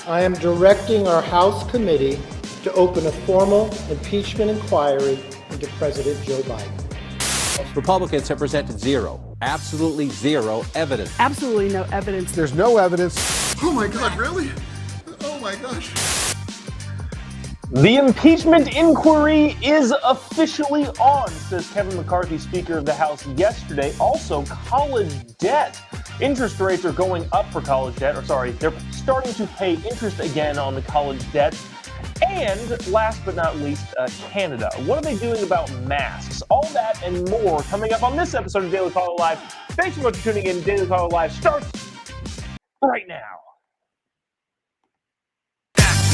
I am directing our House committee to open a formal impeachment inquiry into President Joe Biden. Republicans have presented absolutely zero evidence. Absolutely no evidence. There's no evidence. Oh my God, really? Oh my gosh. The impeachment inquiry is officially on, says Kevin McCarthy, Speaker of the House, yesterday. Also, college debt. Interest rates are going up for college debt, they're starting to pay interest again on the college debt. And last but not least, Canada. What are they doing about masks? All that and more coming up on this episode of Daily Caller Live. Thanks so much for tuning in. Daily Caller Live starts right now.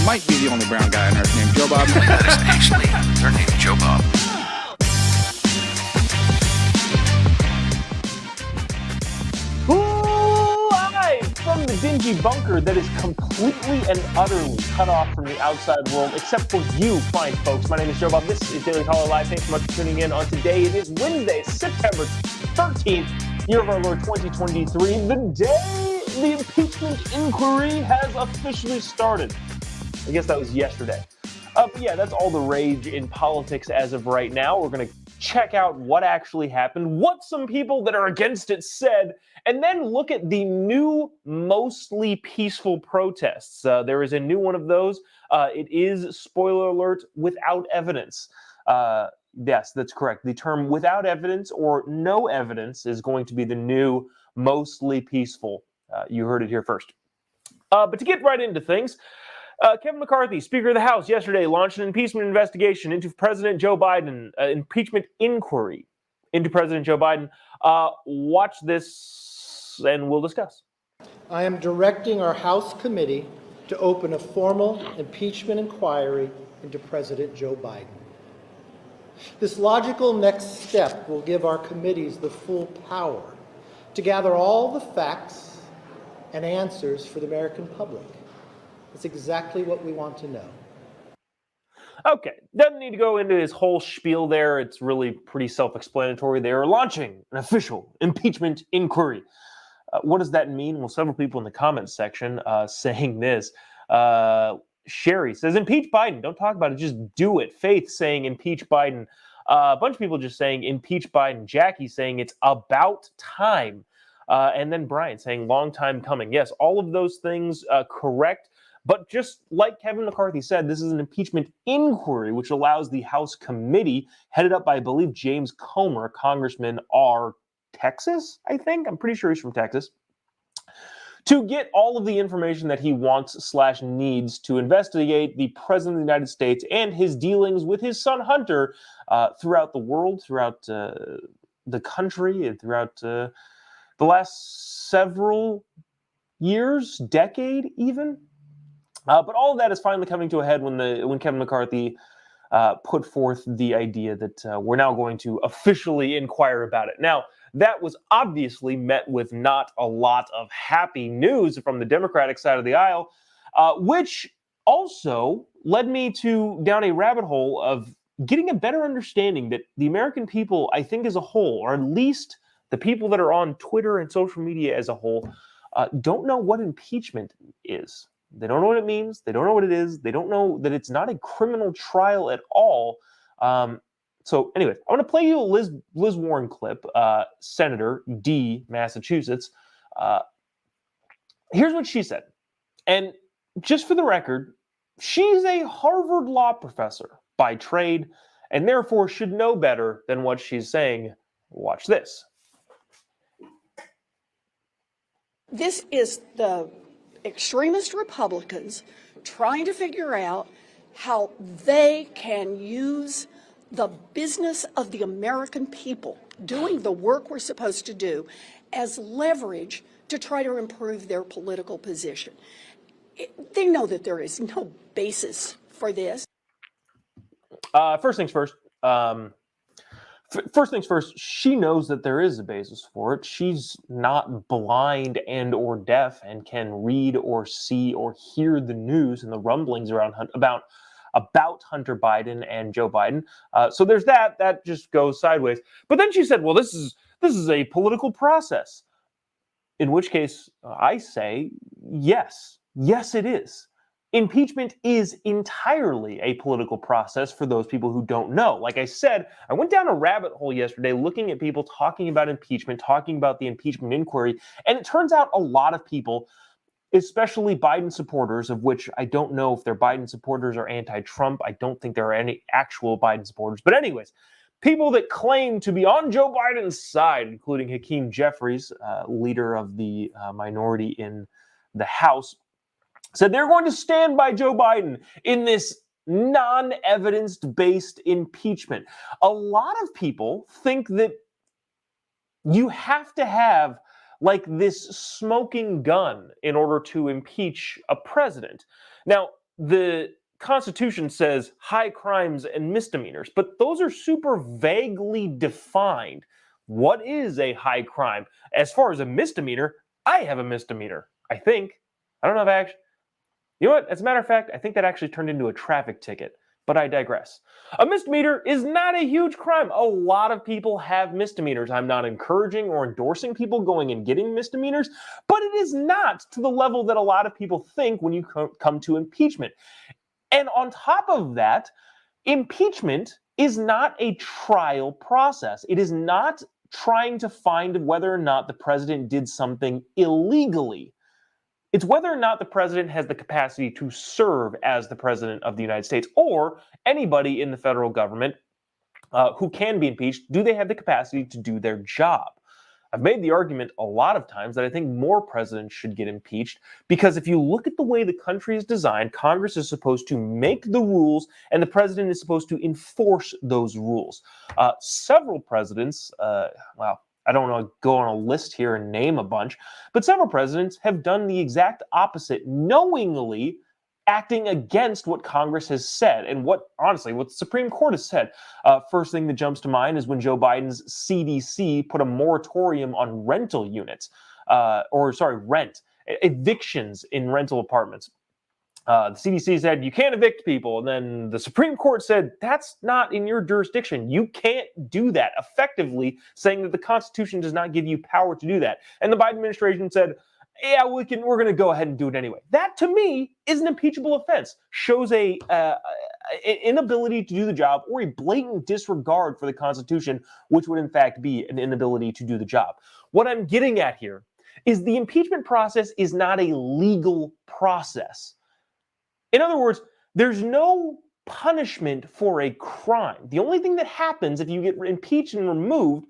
Might be the only brown guy on earth named Jobob. That is actually her name, Jobob. Live from the dingy bunker that is completely and utterly cut off from the outside world, except for you fine folks. My name is Jobob. This is Daily Caller Live. Thanks so much for tuning in on today. It is Wednesday, September 13th, year of our Lord 2023, the day the impeachment inquiry has officially started. I guess that was yesterday. But yeah, that's all the rage in politics as of right now. We're going to check out what actually happened, what some people that are against it said, and then look at the new, mostly peaceful protests. There is a new one of those. It is, spoiler alert, without evidence. Yes, that's correct. The term without evidence or no evidence is going to be the new, mostly peaceful. You heard it here first. But to get right into things, Kevin McCarthy, Speaker of the House, yesterday launched an impeachment investigation into President Joe Biden, impeachment inquiry into President Joe Biden. Watch this and we'll discuss. I am directing our House committee to open a formal impeachment inquiry into President Joe Biden. This logical next step will give our committees the full power to gather all the facts and answers for the American public. That's exactly what we want to know. Okay, doesn't need to go into his whole spiel there. It's really pretty self-explanatory. They are launching an official impeachment inquiry. What does that mean? Well, several people in the comments section saying this. Sherry says, impeach Biden. Don't talk about it. Just do it. Faith saying impeach Biden. A bunch of people just saying impeach Biden. Jackie saying it's about time. And then Brian saying long time coming. Yes, all of those things correct. But just like Kevin McCarthy said, this is an impeachment inquiry, which allows the House committee, headed up by, I believe, James Comer, Congressman R. Texas, I think. I'm pretty sure he's from Texas, to get all of the information that he wants/needs to investigate the President of the United States and his dealings with his son Hunter throughout the world, throughout the country, and throughout the last several years, decade even. But all of that is finally coming to a head when Kevin McCarthy put forth the idea that we're now going to officially inquire about it. Now, that was obviously met with not a lot of happy news from the Democratic side of the aisle, which also led me down a rabbit hole of getting a better understanding that the American people, I think as a whole, or at least the people that are on Twitter and social media as a whole, don't know what impeachment is. They don't know what it means. They don't know what it is. They don't know that it's not a criminal trial at all. So anyways, I want to play you a Liz Warren clip, Senator D, Massachusetts. Here's what she said. And just for the record, she's a Harvard law professor by trade and therefore should know better than what she's saying. Watch this. This is the extremist Republicans trying to figure out how they can use the business of the American people doing the work we're supposed to do as leverage to try to improve their political position. They know that there is no basis for this. First things first. First things first, she knows that there is a basis for it. She's not blind and or deaf and can read or see or hear the news and the rumblings around about Hunter Biden and Joe Biden. So there's that. That just goes sideways. But then she said, well, this is a political process. In which case, I say, yes. Yes, it is. Impeachment is entirely a political process for those people who don't know. Like I said, I went down a rabbit hole yesterday looking at people talking about impeachment, talking about the impeachment inquiry, and it turns out a lot of people, especially Biden supporters, of which I don't know if they're Biden supporters or anti-Trump. I don't think there are any actual Biden supporters. But anyways, people that claim to be on Joe Biden's side, including Hakeem Jeffries, leader of the minority in the House, said they're going to stand by Joe Biden in this non-evidence-based impeachment. A lot of people think that you have to have like this smoking gun in order to impeach a president. Now, the Constitution says high crimes and misdemeanors, but those are super vaguely defined. What is a high crime? As far as a misdemeanor, I have a misdemeanor, I think. I don't know if I actually... You know what? As a matter of fact, I think that actually turned into a traffic ticket, but I digress. A misdemeanor is not a huge crime. A lot of people have misdemeanors. I'm not encouraging or endorsing people going and getting misdemeanors, but it is not to the level that a lot of people think when you come to impeachment. And on top of that, impeachment is not a trial process. It is not trying to find whether or not the president did something illegally. It's whether or not the president has the capacity to serve as the president of the United States, or anybody in the federal government who can be impeached. Do they have the capacity to do their job? I've made the argument a lot of times that I think more presidents should get impeached, because if you look at the way the country is designed, Congress is supposed to make the rules and the president is supposed to enforce those rules. Several presidents, I don't want to go on a list here and name a bunch, but several presidents have done the exact opposite, knowingly acting against what Congress has said and what the Supreme Court has said. First thing that jumps to mind is when Joe Biden's CDC put a moratorium on rental units, rent, evictions in rental apartments. The CDC said you can't evict people, and then the Supreme Court said that's not in your jurisdiction. You can't do that, effectively saying that the Constitution does not give you power to do that. And the Biden administration said, yeah, we're going to go ahead and do it anyway. That, to me, is an impeachable offense. Shows an inability to do the job, or a blatant disregard for the Constitution, which would in fact be an inability to do the job. What I'm getting at here is the impeachment process is not a legal process. In other words, there's no punishment for a crime. The only thing that happens if you get impeached and removed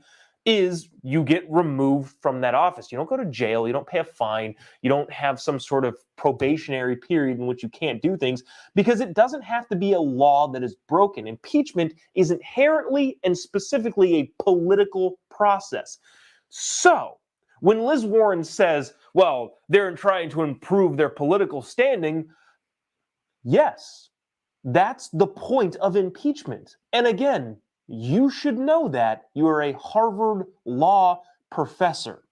is you get removed from that office. You don't go to jail. You don't pay a fine. You don't have some sort of probationary period in which you can't do things, because it doesn't have to be a law that is broken. Impeachment is inherently and specifically a political process. So when Liz Warren says, well, they're trying to improve their political standing, yes, that's the point of impeachment. And again, you should know that. You are a Harvard law professor.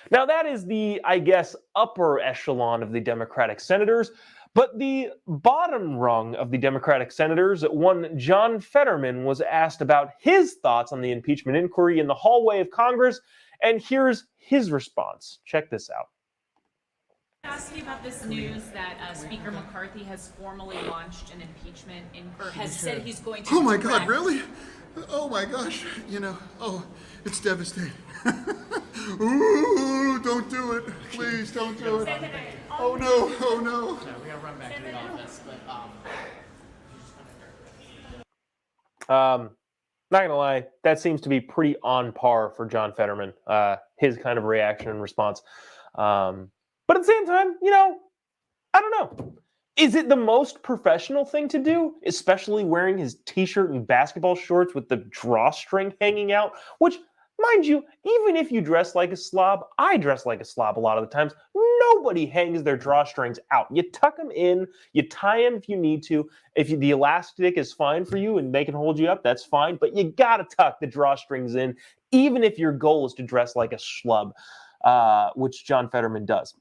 Now, that is the, I guess, upper echelon of the Democratic senators. But the bottom rung of the Democratic senators, one John Fetterman, was asked about his thoughts on the impeachment inquiry in the hallway of Congress. And here's his response. Check this out. Ask you about this news that Speaker McCarthy has formally launched an impeachment or has said he's going to. Oh my God, really? Oh my gosh, it's devastating. Ooh, don't do it. Please don't do it. Oh no, oh no. We gotta run back to the office, Not gonna lie, that seems to be pretty on par for John Fetterman, his kind of reaction and response. But at the same time, I don't know. Is it the most professional thing to do, especially wearing his t-shirt and basketball shorts with the drawstring hanging out? Which, mind you, even if you dress like a slob, I dress like a slob a lot of the times, nobody hangs their drawstrings out. You tuck them in, you tie them if you need to. If the elastic is fine for you and they can hold you up, that's fine. But you gotta tuck the drawstrings in, even if your goal is to dress like a schlub, which John Fetterman does.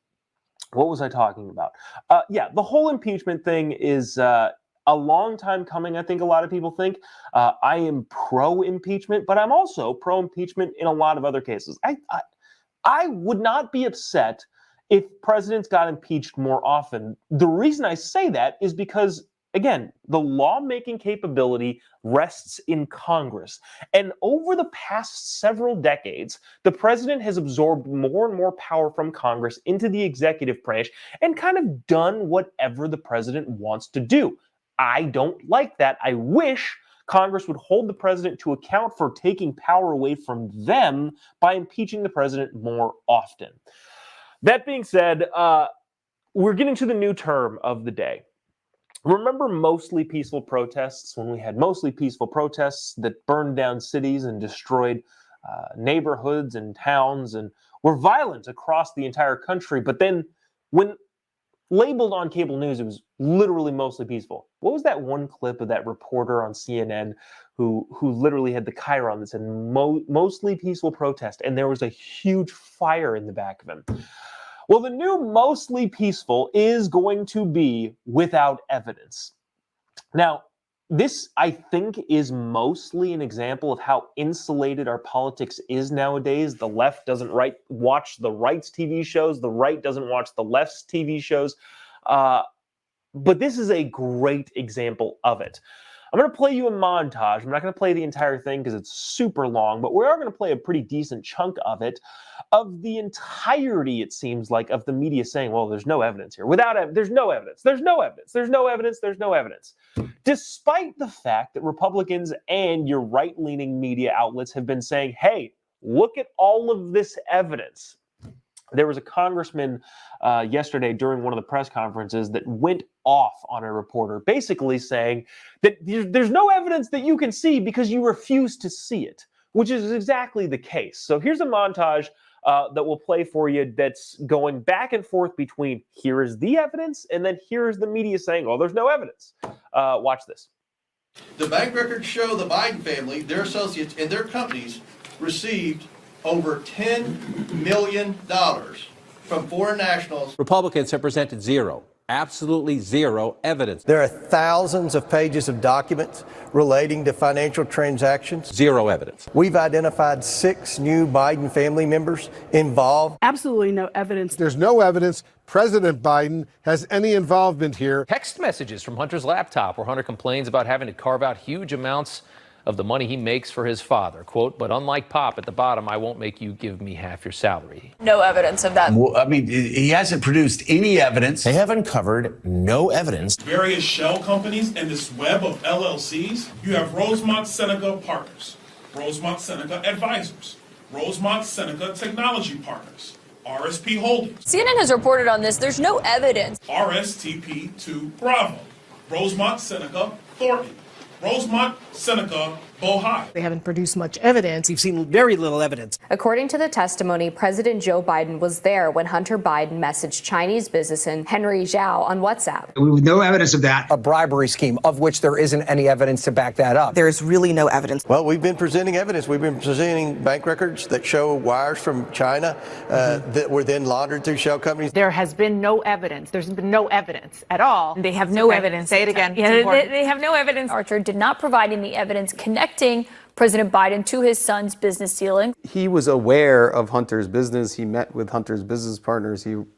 What was I talking about? The whole impeachment thing is a long time coming, I think a lot of people think. I am pro-impeachment, but I'm also pro-impeachment in a lot of other cases. I would not be upset if presidents got impeached more often. The reason I say that is because, again, the lawmaking capability rests in Congress. And over the past several decades, the president has absorbed more and more power from Congress into the executive branch and kind of done whatever the president wants to do. I don't like that. I wish Congress would hold the president to account for taking power away from them by impeaching the president more often. That being said, we're getting to the new term of the day. Remember mostly peaceful protests, when we had mostly peaceful protests that burned down cities and destroyed neighborhoods and towns and were violent across the entire country, but then when labeled on cable news, it was literally mostly peaceful. What was that one clip of that reporter on CNN who literally had the chyron that said mostly peaceful protest, and there was a huge fire in the back of him? Well, the new mostly peaceful is going to be without evidence. Now, this, I think, is mostly an example of how insulated our politics is nowadays. The left doesn't watch the right's TV shows. The right doesn't watch the left's TV shows. But this is a great example of it. I'm going to play you a montage. I'm not going to play the entire thing because it's super long, but we are going to play a pretty decent chunk of it, of the entirety, it seems like, of the media saying, well, there's no evidence here. There's no evidence. There's no evidence. There's no evidence. There's no evidence. Despite the fact that Republicans and your right-leaning media outlets have been saying, hey, look at all of this evidence. There was a congressman yesterday during one of the press conferences that went off on a reporter, basically saying that there's no evidence that you can see because you refuse to see it, which is exactly the case. So here's a montage that we'll play for you that's going back and forth between here is the evidence and then here's the media saying, oh, there's no evidence. Watch this. The bank records show the Biden family, their associates, and their companies received over $10 million from foreign nationals. Republicans have presented zero, absolutely zero evidence. There are thousands of pages of documents relating to financial transactions. Zero evidence. We've identified 6 new Biden family members involved. Absolutely no evidence. There's no evidence President Biden has any involvement here. Text messages from Hunter's laptop where Hunter complains about having to carve out huge amounts of the money he makes for his father. Quote, but unlike Pop at the bottom, I won't make you give me half your salary. No evidence of that. Well, I mean, he hasn't produced any evidence. They have uncovered no evidence. Various shell companies and this web of LLCs. You have Rosemont Seneca Partners, Rosemont Seneca Advisors, Rosemont Seneca Technology Partners, RSP Holdings. CNN has reported on this. There's no evidence. RSTP2 Bravo, Rosemont Seneca Thornton, Rosemont Seneca Bohai. They haven't produced much evidence. We've seen very little evidence. According to the testimony, President Joe Biden was there when Hunter Biden messaged Chinese businessman Henry Zhao on WhatsApp. With no evidence of that. A bribery scheme of which there isn't any evidence to back that up. There's really no evidence. Well, we've been presenting evidence. We've been presenting bank records that show wires from China that were then laundered through shell companies. There has been no evidence. There's been no evidence at all. They have no evidence. Say it again. Yeah, they have no evidence. Archer did not provide any evidence connecting President Biden to his son's business dealing. He was aware of Hunter's business. He met with Hunter's business partners. You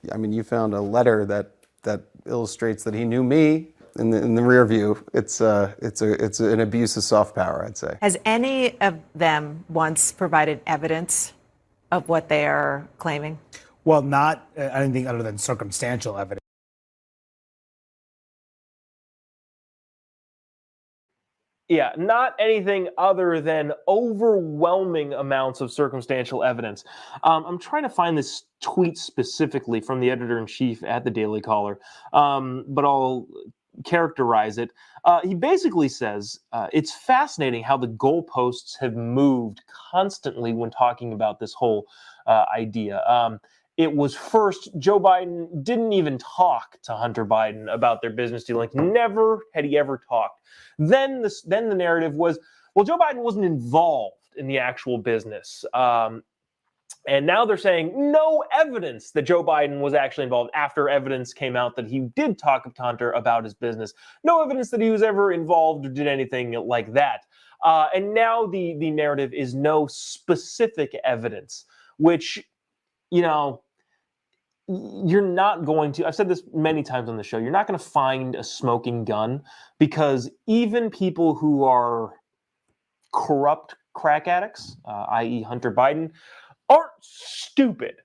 found a letter that illustrates that he knew me in the rear view. It's an abuse of soft power, I'd say. Has any of them once provided evidence of what they are claiming? Well, not anything other than circumstantial evidence. Yeah, not anything other than overwhelming amounts of circumstantial evidence. I'm trying to find this tweet specifically from the editor-in-chief at the Daily Caller, but I'll characterize it. He basically says, it's fascinating how the goalposts have moved constantly when talking about this whole idea. It was first, Joe Biden didn't even talk to Hunter Biden about their business dealings. Never had he ever talked. Then the narrative was, well, Joe Biden wasn't involved in the actual business. And now they're saying no evidence that Joe Biden was actually involved after evidence came out that he did talk to Hunter about his business. No evidence that he was ever involved or did anything like that. And now the narrative is no specific evidence, which, you're not going to, I've said this many times on the show, you're not going to find a smoking gun, because even people who are corrupt crack addicts, i.e. Hunter Biden, aren't stupid.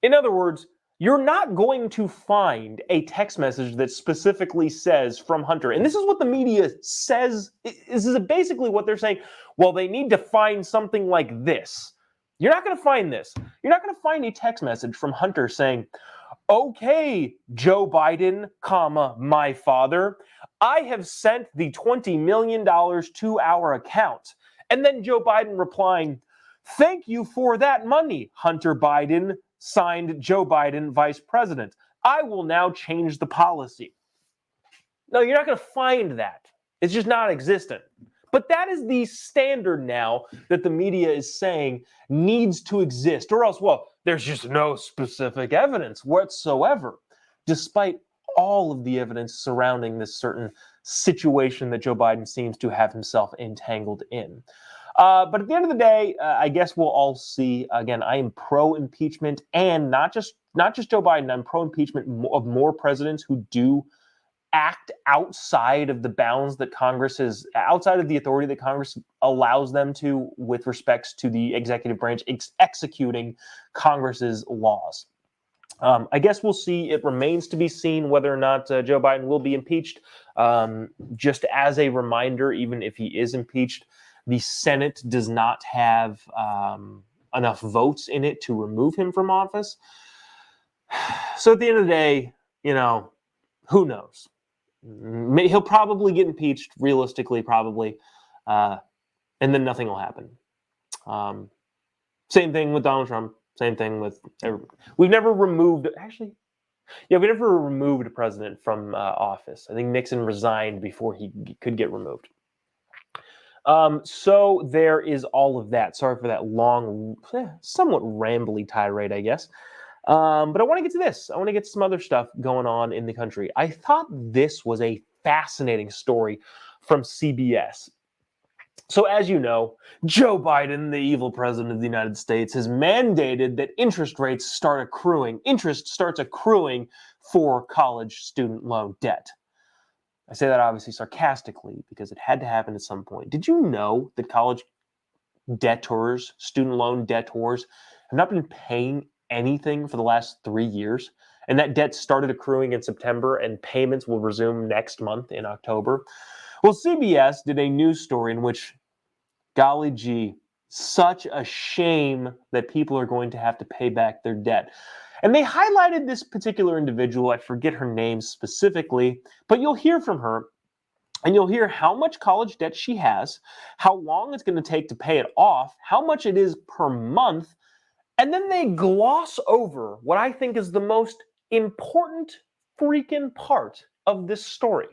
In other words, you're not going to find a text message that specifically says from Hunter. And this is what the media says. This is basically what they're saying. Well, they need to find something like this. You're not going to find this. You're not going to find a text message from Hunter saying, okay, Joe Biden, comma, my father, I have sent the $20 million to our account. And then Joe Biden replying, thank you for that money, Hunter Biden, signed Joe Biden, Vice President. I will now change the policy. No, you're not going to find that. It's just not existent. But that is the standard now that the media is saying needs to exist, or else, well, there's just no specific evidence whatsoever, despite all of the evidence surrounding this certain situation that Joe Biden seems to have himself entangled in. But at the end of the day, I guess we'll all see. Again, I am pro-impeachment, and not just Joe Biden. I'm pro-impeachment of more presidents who do act outside of the bounds that Congress is, outside of the authority that Congress allows them to with respects to the executive branch executing Congress's laws. I guess we'll see. It remains to be seen whether or not Joe Biden will be impeached. Just as a reminder, even if he is impeached, the Senate does not have enough votes in it to remove him from office. So at the end of the day, who knows? He'll probably get impeached, realistically, probably, and then nothing will happen. Same thing with Donald Trump. Same thing with we've never removed we never removed a president from office. I think Nixon resigned before he could get removed. So there is all of that. Sorry for that long, somewhat rambly tirade, I guess. But I want to get to this. I want to get to some other stuff going on in the country. I thought this was a fascinating story from CBS. So as you know, Joe Biden, the evil president of the United States, has mandated that interest starts accruing for college student loan debt. I say that obviously sarcastically because it had to happen at some point. Did you know that college debtors, student loan debtors, have not been paying anything for the last 3 years? And that debt started accruing in September, and payments will resume next month in October. Well, CBS did a news story in which, golly gee, such a shame that people are going to have to pay back their debt. And they highlighted this particular individual. I forget her name specifically, but you'll hear from her, and you'll hear how much college debt she has, how long it's going to take to pay it off, how much it is per month, and then they gloss over what I think is the most important freaking part of this story.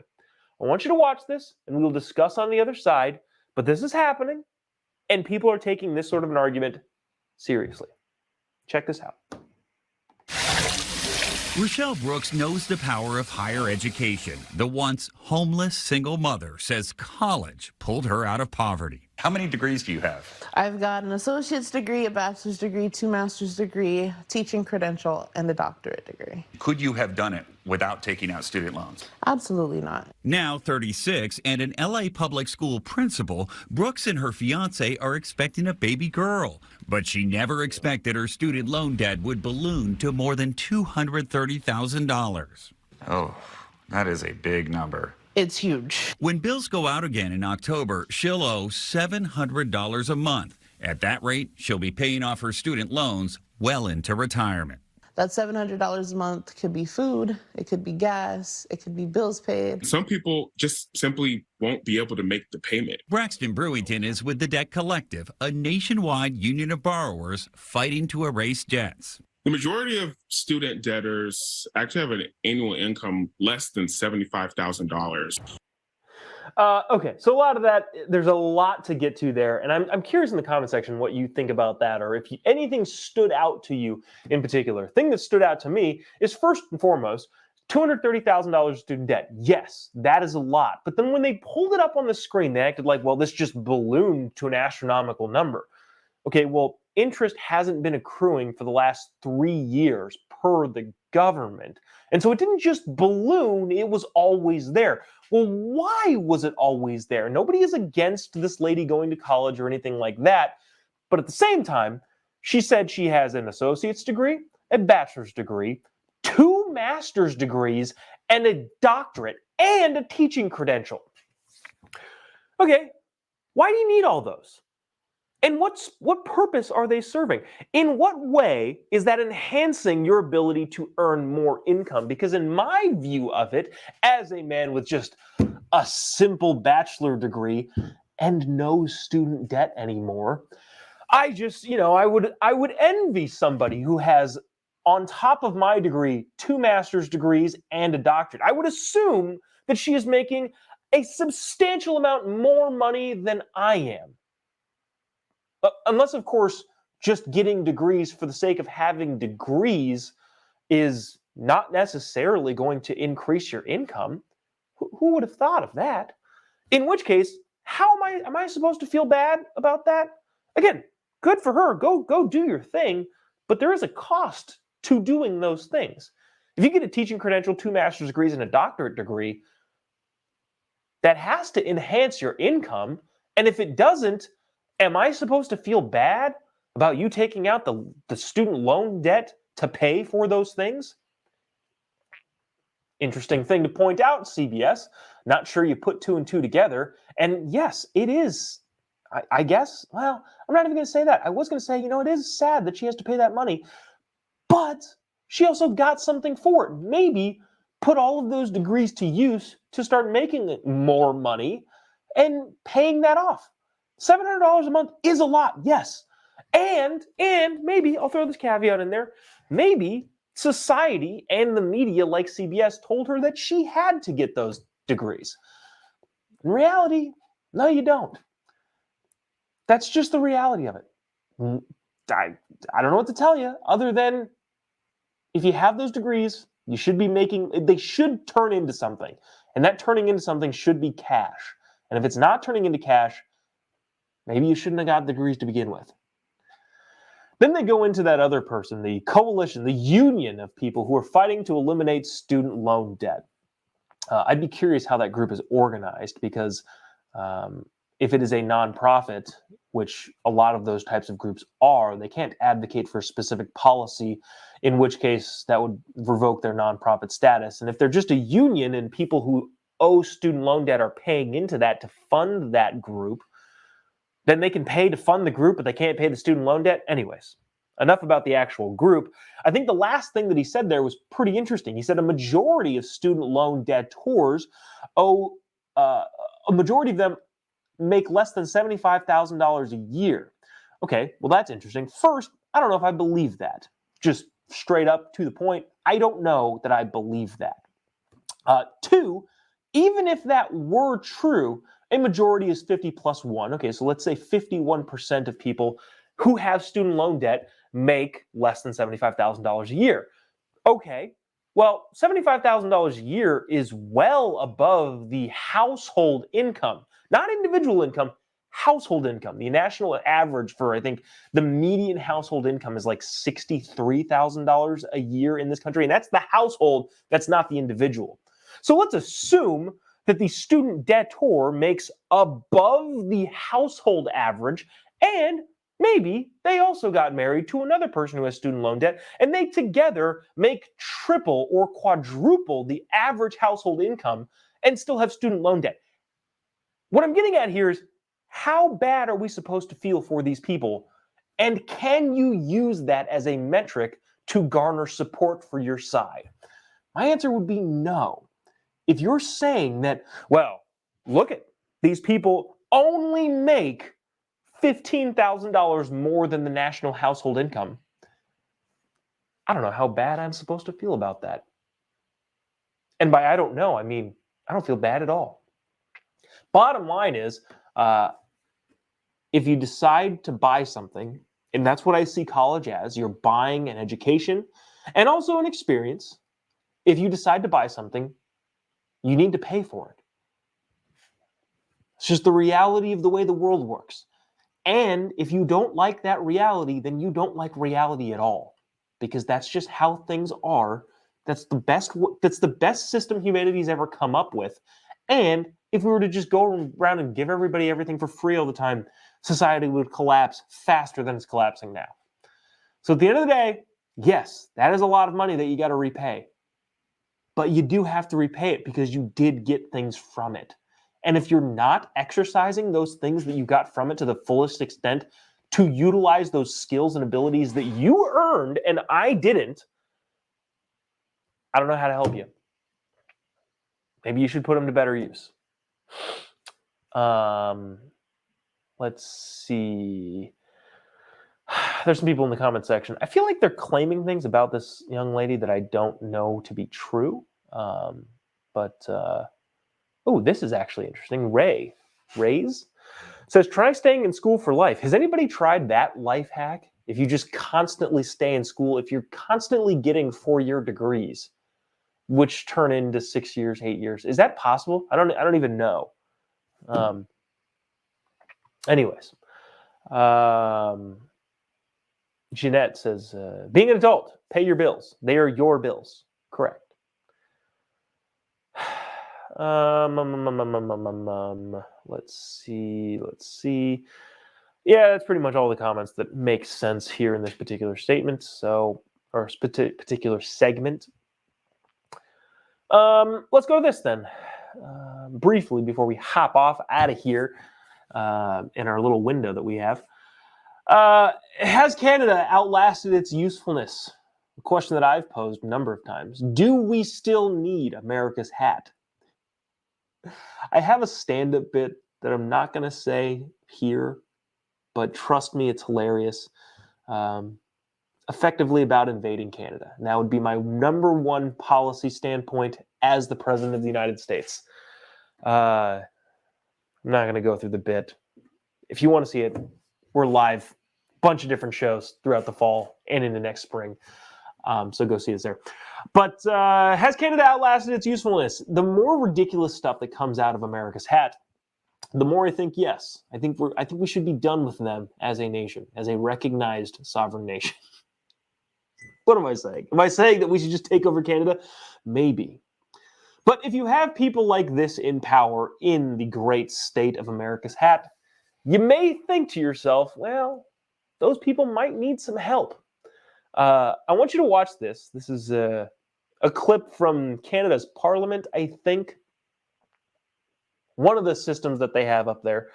I want you to watch this, and we'll discuss on the other side, but this is happening, and people are taking this sort of an argument seriously. Check this out. Rochelle Brooks knows the power of higher education. The once homeless single mother says college pulled her out of poverty. How many degrees do you have? I've got an associate's degree, a bachelor's degree, 2 master's degree, teaching credential, and a doctorate degree. Could you have done it without taking out student loans? Absolutely not. Now 36 and an LA public school principal, Brooks and her fiance are expecting a baby girl. But she never expected her student loan debt would balloon to more than $230,000. Oh, that is a big number. It's huge. When bills go out again in October, she'll owe $700 a month. At that rate, she'll be paying off her student loans well into retirement. That $700 a month could be food, it could be gas, it could be bills paid. Some people just simply won't be able to make the payment. Braxton Brewington is with the Debt Collective, a nationwide union of borrowers fighting to erase debts. The majority of student debtors actually have an annual income less than $75,000. Okay, so a lot of that, there's a lot to get to there, and I'm curious in the comment section what you think about that, or if anything stood out to you in particular. Thing that stood out to me is, first and foremost, $230,000 student debt. Yes, that is a lot. But then when they pulled it up on the screen, they acted like, well, this just ballooned to an astronomical number. Okay, well, interest hasn't been accruing for the last 3 years per the government. And so it didn't just balloon, it was always there. Well, why was it always there? Nobody is against this lady going to college or anything like that. But at the same time, she said she has an associate's degree, a bachelor's degree, 2 master's degrees, and a doctorate, and a teaching credential. Okay, why do you need all those? And what purpose are they serving? In what way is that enhancing your ability to earn more income? Because in my view of it, as a man with just a simple bachelor degree and no student debt anymore, I just, I would envy somebody who has, on top of my degree, 2 master's degrees and a doctorate. I would assume that she is making a substantial amount more money than I am. Unless, of course, just getting degrees for the sake of having degrees is not necessarily going to increase your income. Who would have thought of that? In which case, how am I supposed to feel bad about that? Again, good for her. Go do your thing, but there is a cost to doing those things. If you get a teaching credential, 2 master's degrees, and a doctorate degree, that has to enhance your income. And if it doesn't, am I supposed to feel bad about you taking out the student loan debt to pay for those things? Interesting thing to point out, CBS. Not sure you put 2 and 2 together. And yes, it is, I guess, well, I'm not even going to say that. I was going to say, it is sad that she has to pay that money. But she also got something for it. Maybe put all of those degrees to use to start making more money and paying that off. $700 a month is a lot, yes. And maybe, I'll throw this caveat in there, maybe society and the media like CBS told her that she had to get those degrees. In reality, no, you don't. That's just the reality of it. I don't know what to tell you other than if you have those degrees, they should turn into something. And that turning into something should be cash. And if it's not turning into cash, maybe you shouldn't have got degrees to begin with. Then they go into that other person, the coalition, the union of people who are fighting to eliminate student loan debt. I'd be curious how that group is organized because if it is a nonprofit, which a lot of those types of groups are, they can't advocate for a specific policy, in which case that would revoke their nonprofit status. And if they're just a union and people who owe student loan debt are paying into that to fund that group, then they can pay to fund the group, but they can't pay the student loan debt. Anyways, enough about the actual group. I think the last thing that he said there was pretty interesting. He said a majority of student loan debtors owe, a majority of them make less than $75,000 a year. Okay, well, that's interesting. First, I don't know if I believe that. Just straight up to the point, I don't know that I believe that. 2, even if that were true, a majority is 50 plus 1. Okay, so let's say 51% of people who have student loan debt make less than $75,000 a year. Okay, well, $75,000 a year is well above the household income, not individual income, household income. The national average for, I think, the median household income is like $63,000 a year in this country, and that's the household, that's not the individual. So let's assume that the student debtor makes above the household average, and maybe they also got married to another person who has student loan debt, and they together make triple or quadruple the average household income and still have student loan debt. What I'm getting at here is, how bad are we supposed to feel for these people? And can you use that as a metric to garner support for your side? My answer would be no. If you're saying that, well, look at these people only make $15,000 more than the national household income, I don't know how bad I'm supposed to feel about that. And by I don't know, I mean, I don't feel bad at all. Bottom line is, if you decide to buy something, and that's what I see college as, you're buying an education and also an experience. If you decide to buy something, you need to pay for it. It's just the reality of the way the world works. And if you don't like that reality, then you don't like reality at all, because that's just how things are That's the best system humanity's ever come up with. And if we were to just go around and give everybody everything for free all the time, society would collapse faster than it's collapsing now. So at the end of the day, yes, that is a lot of money that you got to repay. But you do have to repay it because you did get things from it. And if you're not exercising those things that you got from it to the fullest extent to utilize those skills and abilities that you earned and I didn't, I don't know how to help you. Maybe you should put them to better use. Let's see. There's some people in the comment section. I feel like they're claiming things about this young lady that I don't know to be true. This is actually interesting. Rays says, try staying in school for life. Has anybody tried that life hack? If you just constantly stay in school, if you're constantly getting 4-year degrees, which turn into 6 years, 8 years, is that possible? I don't even know. Anyways, Jeanette says, being an adult, pay your bills. They are your bills. Correct. Let's see. Yeah, that's pretty much all the comments that make sense here in this particular statement. Or particular segment. Let's go to this then. Briefly, before we hop off out of here in our little window that we have. Has Canada outlasted its usefulness? A question that I've posed a number of times. Do we still need America's hat? I have a stand-up bit that I'm not going to say here, but trust me, it's hilarious. Effectively about invading Canada. And that would be my number one policy standpoint as the President of the United States. I'm not going to go through the bit. If you want to see it, we're live. Bunch of different shows throughout the fall and into next spring. So go see us there. But has Canada outlasted its usefulness? The more ridiculous stuff that comes out of America's hat, the more I think yes. I think we should be done with them as a nation, as a recognized sovereign nation. What am I saying? Am I saying that we should just take over Canada? Maybe. But if you have people like this in power in the great state of America's hat, you may think to yourself, well, those people might need some help. I want you to watch this. This is a clip from Canada's Parliament, I think. One of the systems that they have up there.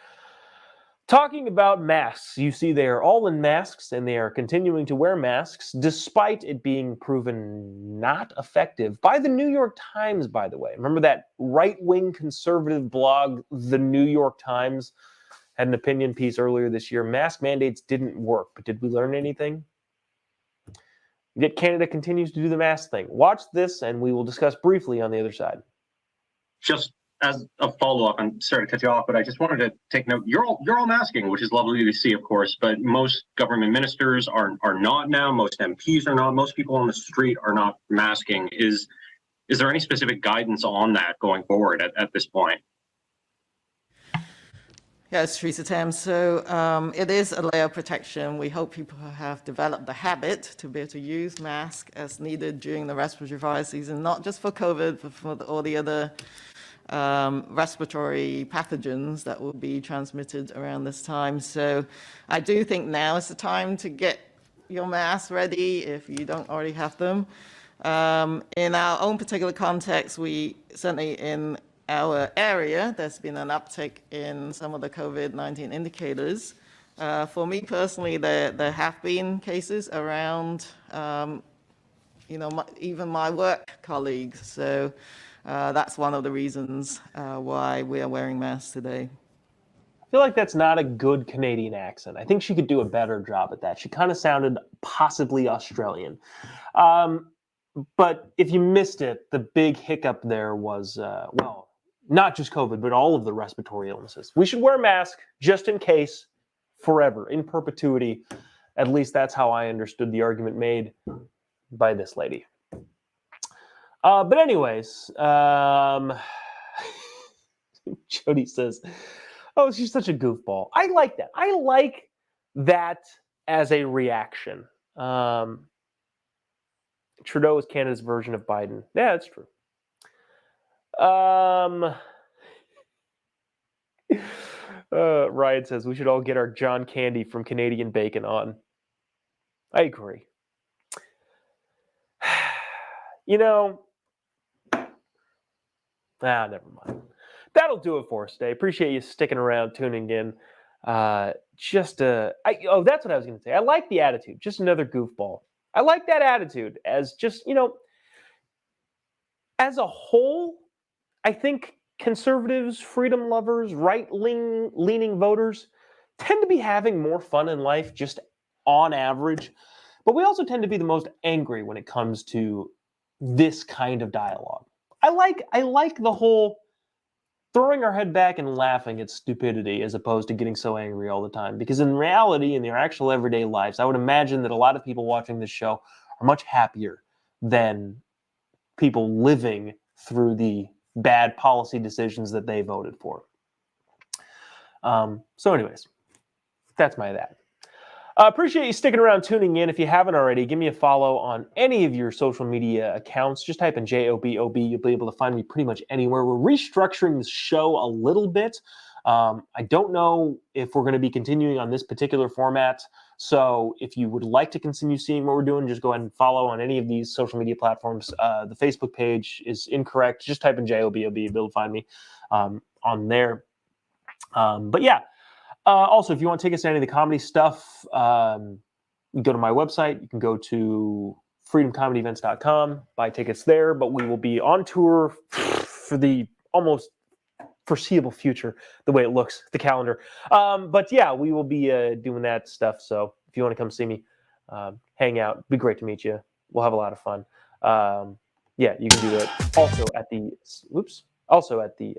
Talking about masks. You see they are all in masks, and they are continuing to wear masks, despite it being proven not effective by the New York Times, by the way. Remember that right-wing conservative blog, The New York Times, had an opinion piece earlier this year. Mask mandates didn't work, but did we learn anything? Yet Canada continues to do the mask thing. Watch this, and we will discuss briefly on the other side. Just as a follow-up, I'm sorry to cut you off, but I just wanted to take note. You're all masking, which is lovely to see, of course, but most government ministers are not now. Most MPs are not. Most people on the street are not masking. Is there any specific guidance on that going forward at this point? Yes, Teresa Tam. So it is a layer of protection. We hope people have developed the habit to be able to use masks as needed during the respiratory virus season, not just for COVID, but for all the other respiratory pathogens that will be transmitted around this time. So I do think now is the time to get your masks ready if you don't already have them. In our own particular context, we certainly in our area, there's been an uptick in some of the COVID-19 indicators. For me personally, there have been cases around, even my work colleagues. So that's one of the reasons why we are wearing masks today. I feel like that's not a good Canadian accent. I think she could do a better job at that. She kind of sounded possibly Australian. But if you missed it, the big hiccup there was, not just COVID, but all of the respiratory illnesses. We should wear a mask just in case, forever, in perpetuity. At least that's how I understood the argument made by this lady. But anyways, Jody says, oh, she's such a goofball. I like that. I like that as a reaction. Trudeau is Canada's version of Biden. Yeah, that's true. Ryan says we should all get our John Candy from Canadian Bacon on. I agree. You know, never mind. That'll do it for us today. Appreciate you sticking around, tuning in. That's what I was going to say. I like the attitude. Just another goofball. I like that attitude as just, as a whole, I think conservatives, freedom lovers, right-leaning voters tend to be having more fun in life just on average. But we also tend to be the most angry when it comes to this kind of dialogue. I like the whole throwing our head back and laughing at stupidity as opposed to getting so angry all the time. Because in reality, in their actual everyday lives, I would imagine that a lot of people watching this show are much happier than people living through the bad policy decisions that they voted for. So anyways, that's that. Appreciate you sticking around, tuning in. If you haven't already, give me a follow on any of your social media accounts. Just type in JOBOB. You'll be able to find me pretty much anywhere. We're restructuring the show a little bit. I don't know if we're going to be continuing on this particular format. So if you would like to continue seeing what we're doing, just go ahead and follow on any of these social media platforms. The Facebook page is incorrect. Just type in JOBOB. You'll be able to find me on there. But yeah. Also, if you want to take us to any of the comedy stuff, you go to my website. You can go to freedomcomedyevents.com, buy tickets there. But we will be on tour for the almost foreseeable future, the way it looks, the calendar. But yeah, we will be doing that stuff. So if you want to come see me, hang out, it'd be great to meet you. We'll have a lot of fun. Yeah, you can do it. Also at the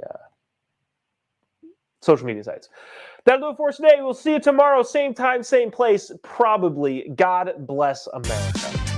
social media sites. That'll do it for us today. We'll see you tomorrow, same time, same place, probably. God bless America.